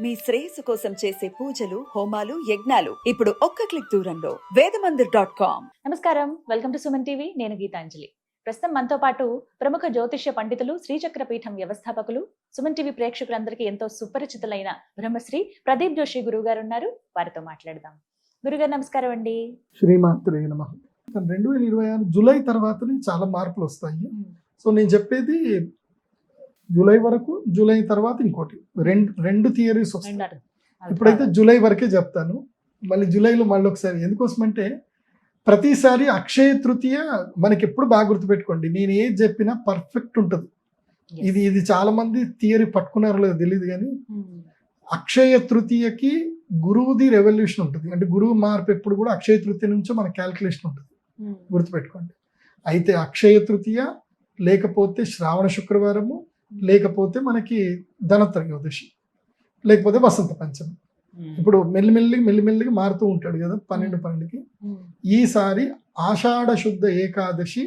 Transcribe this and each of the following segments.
మీ శ్రేయస్సు కోసం చేసే పూజలు హోమాలు యజ్ఞాలు ఇప్పుడు ఒక్క క్లిక్ దూరంలో వేదమందిర్.com. నమస్కారం, వెల్కమ్ టు సుమన్ టీవీ. నేను గీతాంజలి. ప్రస్తుతం మనతో పాటు ప్రముఖ జ్యోతిష్య పండితులు, శ్రీచక్ర పీఠం వ్యవస్థాపకులు, సుమన్ టీవీ ప్రేక్షకులందరికీ ఎంతో సుపరిచితులైన బ్రహ్మశ్రీ ప్రదీప్ జోషి గురువు గారు ఉన్నారు. వారితో మాట్లాడదాం. గురుగారు నమస్కారం అండి. శ్రీమాత్రే నమః. 2026 జూలై తర్వాతనే చాలా మార్పులు వస్తాయి. సో నేను చెప్పేది జూలై వరకు, జూలై తర్వాత ఇంకోటి రెండు థియరీస్ వస్తాయి. ఇప్పుడైతే జూలై వరకే చెప్తాను, మళ్ళీ జూలైలో మళ్ళీ ఒకసారి. ఎందుకోసమంటే ప్రతిసారి అక్షయ తృతీయ మనకి ఎప్పుడు బాగా గుర్తుపెట్టుకోండి, నేను ఏది చెప్పినా పర్ఫెక్ట్ ఉంటుంది. ఇది చాలా మంది థియరీ పట్టుకున్నారో లేదో తెలియదు, కానీ అక్షయ తృతీయకి గురువుది రెవల్యూషన్ ఉంటుంది. అంటే గురువు మార్పు ఎప్పుడు కూడా అక్షయ తృతీయ నుంచో మన క్యాల్కులేషన్ ఉంటుంది, గుర్తుపెట్టుకోండి. అయితే అక్షయ తృతీయ లేకపోతే శ్రావణ శుక్రవారము, లేకపోతే మనకి ధనత్రయోదశి, లేకపోతే వసంత పంచమి. ఇప్పుడు మెల్లిమెల్లిగా మారుతూ ఉంటాడు కదా 12కి. ఈసారి ఆషాఢ శుద్ధ ఏకాదశి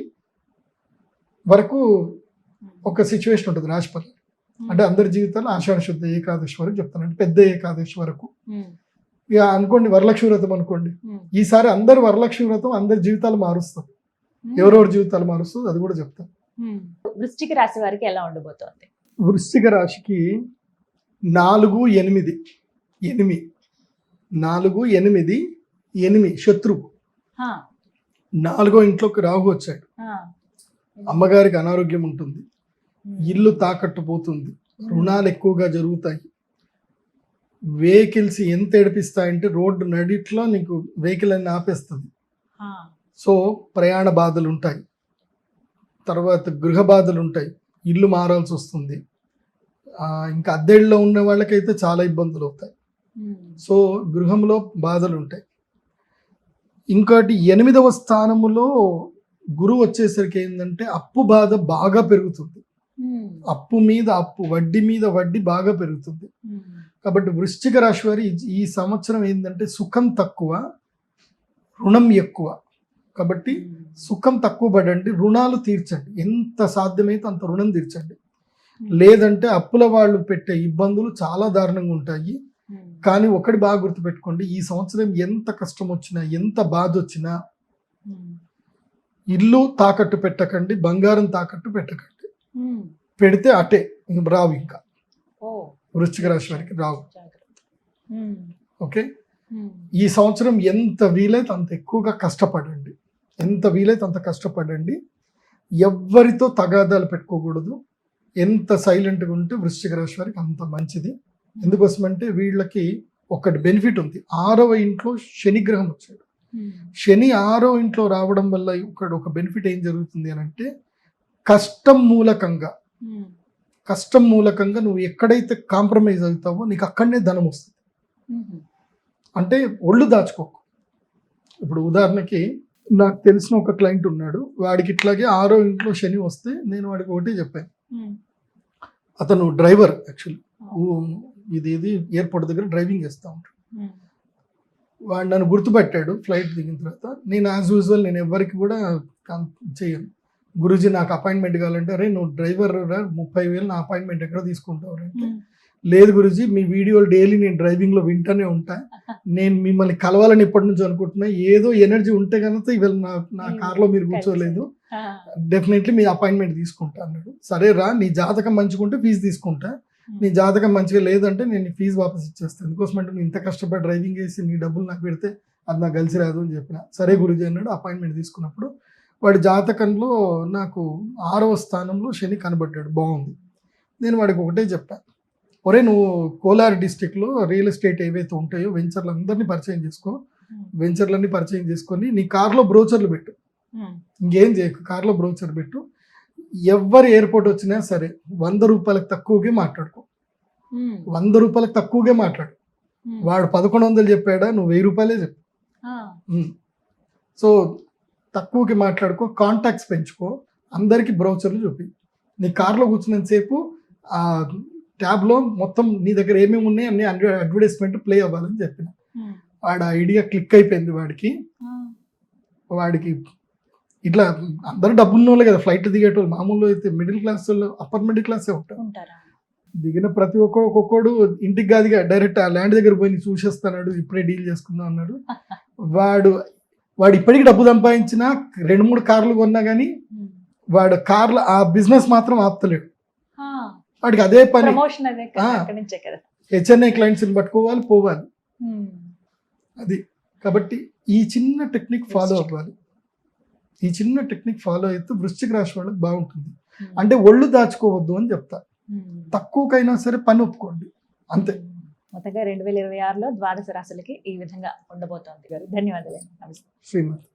వరకు ఒక సిచ్యువేషన్ ఉంటుంది రాశిపతి. అంటే అందరి జీవితాల్లో ఆషాఢ శుద్ధ ఏకాదశి వరకు చెప్తాను, అంటే పెద్ద ఏకాదశి వరకు. ఇక అనుకోండి వరలక్ష్మి వ్రతం అనుకోండి, ఈసారి అందరు వరలక్ష్మి వ్రతం అందరి జీవితాలు మారుస్తుంది, ఎవరెవరి జీవితాలు మారుస్తుంది అది కూడా చెప్తాను. వృశ్చిక రాశి వారికి ఎలా ఉండబోతోంది? వృశ్చిక రాశికి 4-8 శత్రువు. 4వ ఇంట్లోకి రాహు వచ్చాడు. అమ్మగారికి అనారోగ్యం ఉంటుంది, ఇల్లు తాకట్టు పోతుంది, రుణాలు ఎక్కువగా జరుగుతాయి, వెహికల్స్ ఎంత ఏడిపిస్తాయంటే రోడ్డు నడిట్లో నీకు వెహికల్ అన్ని ఆపేస్తుంది. సో ప్రయాణ బాధలు ఉంటాయి, తర్వాత గృహ బాధలు ఉంటాయి, ఇల్లు మారాల్సి వస్తుంది. ఇంకా అద్దెళ్ళలో ఉన్న వాళ్ళకైతే చాలా ఇబ్బందులు అవుతాయి. సో గృహంలో బాధలు ఉంటాయి. ఇంకోటి 8వ స్థానములో గురువు వచ్చేసరికి ఏంటంటే అప్పు బాధ బాగా పెరుగుతుంది. అప్పు మీద అప్పు, వడ్డీ మీద వడ్డీ బాగా పెరుగుతుంది. కాబట్టి వృశ్చిక రాశి వారి ఈ సంవత్సరం ఏంటంటే సుఖం తక్కువ, రుణం ఎక్కువ. కాబట్టి సుఖం తక్కువ పడండి, రుణాలు తీర్చండి, ఎంత సాధ్యమైతే అంత రుణం తీర్చండి. లేదంటే అప్పుల వాళ్ళు పెట్టే ఇబ్బందులు చాలా దారుణంగా ఉంటాయి. కానీ ఒకటి బాగా గుర్తుపెట్టుకోండి, ఈ సంవత్సరం ఎంత కష్టం వచ్చినా, ఎంత బాధ వచ్చినా ఇల్లు తాకట్టు పెట్టకండి, బంగారం తాకట్టు పెట్టకండి. పెడితే అటే రావు, ఇంకా వృశ్చిక రాశి వారికి రావు. ఓకే, ఈ సంవత్సరం ఎంత వీలైతే అంత ఎక్కువగా కష్టపడండి, ఎంత వీలైతే అంత కష్టపడండి. ఎవ్వరితో తగాదాలు పెట్టుకోకూడదు. ఎంత సైలెంట్గా ఉంటే వృశ్చిక రాశి వారికి అంత మంచిది. ఎందుకోసమంటే వీళ్ళకి ఒకటి బెనిఫిట్ ఉంది, 6వ ఇంట్లో శని గ్రహం వచ్చాడు. శని 6వ ఇంట్లో రావడం వల్ల ఒక బెనిఫిట్ ఏం జరుగుతుంది అని అంటే, కష్టం మూలకంగా నువ్వు ఎక్కడైతే కాంప్రమైజ్ అవుతావో నీకు అక్కడనే ధనం వస్తుంది. అంటే ఒళ్ళు దాచుకోకు. ఇప్పుడు ఉదాహరణకి నాకు తెలిసిన ఒక క్లయింట్ ఉన్నాడు, వాడికి ఇట్లాగే 6వ ఇంట్లో శని వస్తే నేను వాడికి ఒకటే చెప్పాను. అతను డ్రైవర్, యాక్చువల్లీ ఇది ఎయిర్పోర్ట్ దగ్గర డ్రైవింగ్ చేస్తూ ఉంటాడు. వాడు నన్ను గుర్తుపెట్టాడు ఫ్లైట్ దిగిన తర్వాత. నేను యాజ్ యూజువల్ నేను ఎవరికి కూడా చేయను. గురూజీ నాకు అపాయింట్మెంట్ కావాలంటే, అరే నువ్వు డ్రైవర్ 30,000 నా అపాయింట్మెంట్ ఎక్కడ తీసుకుంటావు అంటే, లేదు గురూజీ మీ వీడియోలు డైలీ నేను డ్రైవింగ్లో వింటూనే ఉంటా, నేను మిమ్మల్ని కలవాలని ఇప్పటి నుంచి అనుకుంటున్నా, ఏదో ఎనర్జీ ఉంటే కనుక ఇవాళ నా కార్లో మీరు కూర్చోలేదు, డెఫినెట్లీ మీ అపాయింట్మెంట్ తీసుకుంటా అన్నాడు. సరే రా, నీ జాతకం మంచిగుంటే ఫీజు తీసుకుంటా, నీ జాతకం మంచిగా లేదంటే నేను ఫీజు వాపస్ ఇచ్చేస్తాను. ఎందుకోసమంటే నువ్వు ఇంత కష్టపడి డ్రైవింగ్ చేసి నీ డబ్బులు నాకు పెడితే అది నాకు కలిసి రాదు అని చెప్పిన. సరే గురూజీ అన్నాడు. అపాయింట్మెంట్ తీసుకున్నప్పుడు వాడి జాతకంలో నాకు 6వ స్థానంలో శని కనబడ్డాడు, బాగుంది. నేను వాడికి ఒకటే చెప్పాను, ఒరే నువ్వు కోలార్ డిస్టిక్లో రియల్ ఎస్టేట్ ఏవైతే ఉంటాయో వెంచర్లు అందరినీ పరిచయం చేసుకో, వెంచర్లన్నీ పరిచయం చేసుకొని నీ కార్లో బ్రోచర్లు పెట్టు, ఇంకేం చేయకు, కార్లో బ్రోచర్ పెట్టు. ఎవరు ఎయిర్పోర్ట్ వచ్చినా సరే 100 రూపాయలకు తక్కువగా మాట్లాడుకో, 100 రూపాయలకు తక్కువగా మాట్లాడు. వాడు 1100 చెప్పాడా, నువ్వు 1000 రూపాయలే చెప్పు. సో తక్కువకి మాట్లాడుకో, కాంటాక్ట్స్ పెంచుకో, అందరికీ బ్రౌచర్లు చూపి. నీ కార్లో కూర్చున్నంతసేపు ఆ ట్యాబ్లో మొత్తం నీ దగ్గర ఏమేమి ఉన్నాయి అన్ని అడ్వర్టైజ్మెంట్ ప్లే అవ్వాలని చెప్పిన. వాడు ఆ ఐడియా క్లిక్ అయిపోయింది వాడికి. ఇట్లా అందరూ డబ్బున్న వాళ్ళే కదా ఫ్లైట్ దిగేటోళ్ళు, మామూలు అయితే మిడిల్ క్లాస్ వాళ్ళు, అప్పర్ మిడిల్ క్లాసే ఉంటారు. దిగిన ప్రతి ఒక్కొక్కడు ఇంటికి కాదుగా డైరెక్ట్ ఆ ల్యాండ్ దగ్గర పోయి చూసేస్తాడు, ఇప్పుడే డీల్ చేసుకుందాం అన్నాడు. వాడు ఇప్పటికి డబ్బు సంపాదించినా 2-3 కార్లు కొన్నా కానీ వాడు కార్లు ఆ బిజినెస్ మాత్రం ఆపుతలేడు. వాడికి అదే పని. ప్రమోషన్ అదే అక్కడి నుంచే కదా. హెచ్ఎన్ఐ క్లయింట్స్ని పట్టుకోవాలి, పోవాలి. అది కాబట్టి ఈ చిన్న టెక్నిక్ ఫాలో అవ్వాలి. ఈ చిన్న టెక్నిక్ ఫాలో అయితే వృశ్చిక రాశి వాళ్ళకి బాగుంటుంది. అంటే ఒళ్ళు దాచుకోవద్దు అని చెప్తా. తక్కువకైనా సరే పని ఒప్పుకోండి అంతే. మొత్తంగా 2026లో ద్వాదశ రాశులకి ఈ విధంగా ఉండబోతోంది గారు. ధన్యవాదాలు. నమస్తే. శ్రీమతి.